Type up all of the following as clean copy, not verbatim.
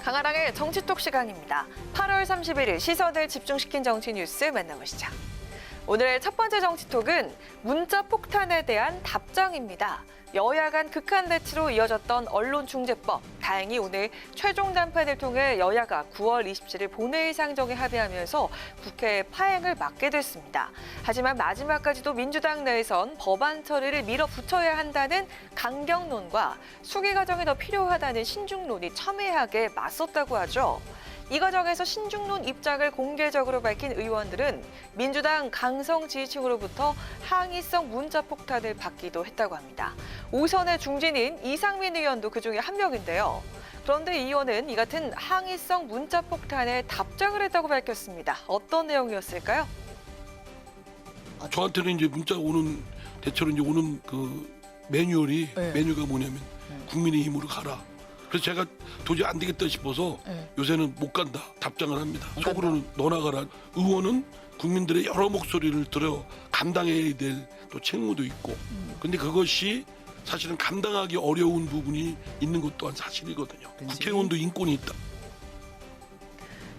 강아랑의 정치톡 시간입니다. 8월 31일 시선을 집중시킨 정치 뉴스 만나보시죠. 오늘의 첫 번째 정치톡은 문자 폭탄에 대한 답장입니다. 여야 간 극한 대치로 이어졌던 언론중재법. 다행히 오늘 최종 담판을 통해 여야가 9월 27일 본회의 상정에 합의하면서 국회 파행을 막게 됐습니다. 하지만 마지막까지도 민주당 내에선 법안 처리를 밀어붙여야 한다는 강경론과 수기 과정이 더 필요하다는 신중론이 첨예하게 맞섰다고 하죠. 이 과정에서 신중론 입장을 공개적으로 밝힌 의원들은 민주당 강성 지지층으로부터 항의성 문자 폭탄을 받기도 했다고 합니다. 5선의 중진인 이상민 의원도 그중에 한 명인데요. 그런데 이 의원은 이 같은 항의성 문자 폭탄에 답장을 했다고 밝혔습니다. 어떤 내용이었을까요? 저한테는 이제 문자 오는 대체로 이제 오는 그 매뉴얼이 메뉴가 뭐냐면 국민의힘으로 가라. 그래서 제가 도저히 안 되겠다 싶어서 요새는 못 간다 답장을 합니다. 속으로는 너나 가라. 의원은 국민들의 여러 목소리를 들어 감당해야 될 또 책무도 있고 근데 그것이 사실은 감당하기 어려운 부분이 있는 것 또한 사실이거든요. 국회의원도 인권이 있다.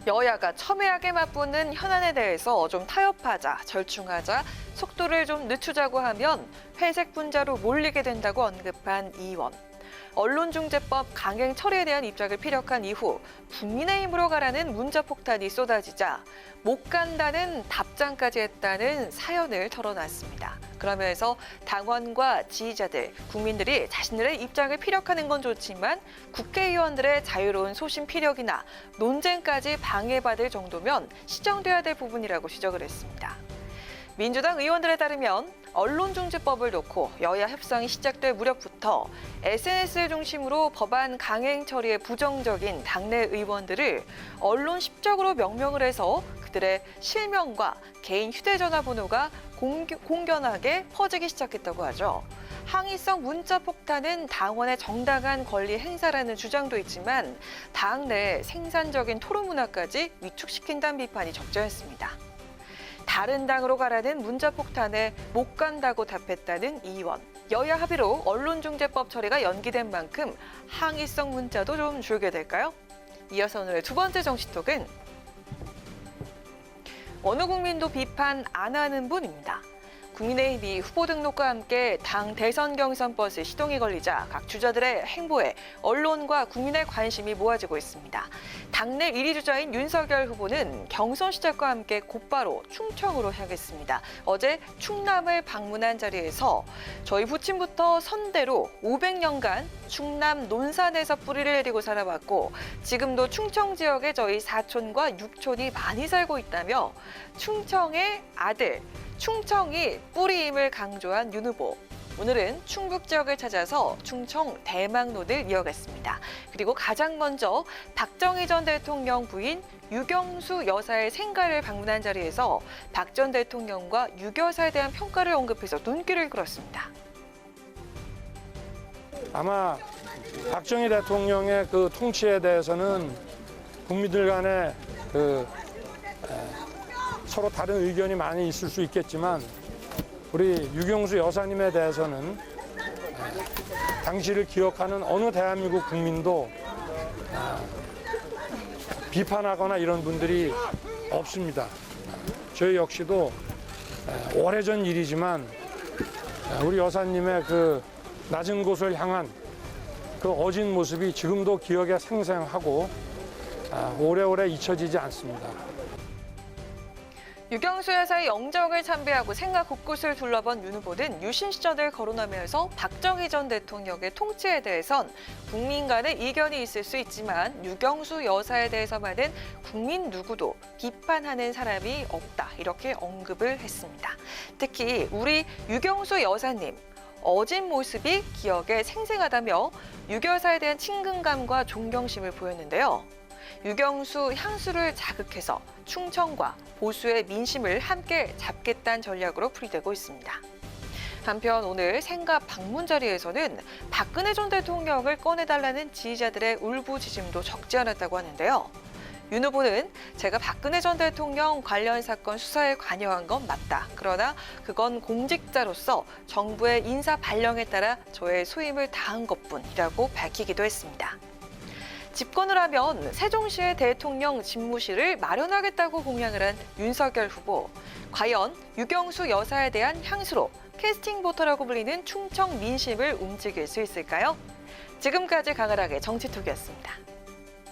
여야가 첨예하게 맞붙는 현안에 대해서 좀 타협하자, 절충하자, 속도를 좀 늦추자고 하면 회색 분자로 몰리게 된다고 언급한 이 의원. 언론중재법 강행 처리에 대한 입장을 피력한 이후 국민의힘으로 가라는 문자 폭탄이 쏟아지자 못 간다는 답장까지 했다는 사연을 털어놨습니다. 그러면서 당원과 지지자들, 국민들이 자신들의 입장을 피력하는 건 좋지만 국회의원들의 자유로운 소신 피력이나 논쟁까지 방해받을 정도면 시정돼야 될 부분이라고 지적을 했습니다. 민주당 의원들에 따르면 언론중재법을 놓고 여야 협상이 시작될 무렵부터 SNS를 중심으로 법안 강행 처리에 부정적인 당내 의원들을 언론 십적으로 명명을 해서 그들의 실명과 개인 휴대전화 번호가 공견하게 퍼지기 시작했다고 하죠. 항의성 문자 폭탄은 당원의 정당한 권리 행사라는 주장도 있지만 당 내 생산적인 토론 문화까지 위축시킨다는 비판이 적절했습니다. 다른 당으로 가라는 문자 폭탄에 못 간다고 답했다는 이 의원. 여야 합의로 언론중재법 처리가 연기된 만큼 항의성 문자도 좀 줄게 될까요? 이어서 오늘의 두 번째 정치톡은 어느 국민도 비판 안 하는 분입니다. 국민의힘이 후보 등록과 함께 당 대선 경선 버스 시동이 걸리자 각 주자들의 행보에 언론과 국민의 관심이 모아지고 있습니다. 당내 1위 주자인 윤석열 후보는 경선 시작과 함께 곧바로 충청으로 향했습니다. 어제 충남을 방문한 자리에서 저희 부친부터 선대로 500년간 충남 논산에서 뿌리를 내리고 살아왔고 지금도 충청 지역에 저희 사촌과 육촌이 많이 살고 있다며 충청의 아들, 충청이 뿌리임을 강조한 윤 후보. 오늘은 충북 지역을 찾아서 충청 대망론을 이어갔습니다. 그리고 가장 먼저 박정희 전 대통령 부인 유경수 여사의 생가를 방문한 자리에서 박 전 대통령과 유 여사에 대한 평가를 언급해서 눈길을 끌었습니다. 아마 박정희 대통령의 그 통치에 대해서는 국민들 간에 서로 다른 의견이 많이 있을 수 있겠지만 우리 유경수 여사님에 대해서는 당시를 기억하는 어느 대한민국 국민도 비판하거나 이런 분들이 없습니다. 저희 역시도 오래전 일이지만 우리 여사님의 그 낮은 곳을 향한 그 어진 모습이 지금도 기억에 생생하고 오래오래 잊혀지지 않습니다. 유경수 여사의 영정을 참배하고 생가 곳곳을 둘러본 윤 후보는 유신 시절을 거론하면서 박정희 전 대통령의 통치에 대해선 국민 간의 이견이 있을 수 있지만 유경수 여사에 대해서만은 국민 누구도 비판하는 사람이 없다 이렇게 언급을 했습니다. 특히 우리 유경수 여사님 어진 모습이 기억에 생생하다며 유 여사에 대한 친근감과 존경심을 보였는데요. 유경수 향수를 자극해서 충청과 보수의 민심을 함께 잡겠다는 전략으로 풀이되고 있습니다. 한편 오늘 생가 방문 자리에서는 박근혜 전 대통령을 꺼내달라는 지지자들의 울부짖음도 적지 않았다고 하는데요. 윤 후보는 제가 박근혜 전 대통령 관련 사건 수사에 관여한 건 맞다. 그러나 그건 공직자로서 정부의 인사 발령에 따라 저의 소임을 다한 것뿐이라고 밝히기도 했습니다. 집권을 하면 세종시의 대통령 집무실을 마련하겠다고 공약을 한 윤석열 후보. 과연 유경수 여사에 대한 향수로 캐스팅 보터라고 불리는 충청 민심을 움직일 수 있을까요? 지금까지 강하락의 정치톡이었습니다.